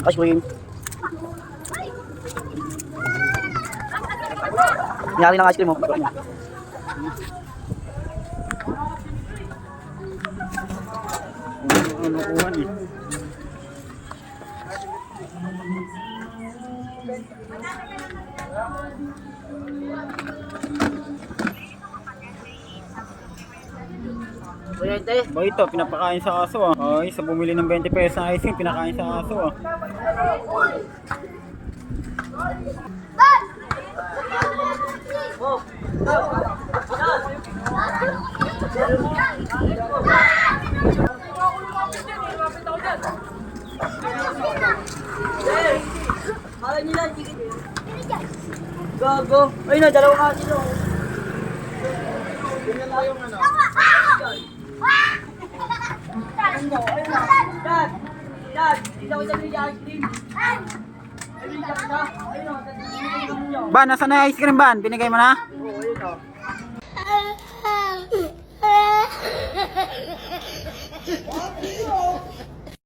Ice cream. Nyari ng ice cream mo. Ano kuhan eh. Ba ito, pinapakain sa aso ah. Ay, sa bumili ng 20 pesos na ice cream, pinakain sa aso ah. Malay nila, gago. Ayun na, dalawa ka dito. Ganyan lang yung ano. Dad! Dad! Hindi ako sabi niya ice cream. Ayun na. Ayun na. Ban, nasa na ice cream ban? Binigay mo na? Oo, ayun na.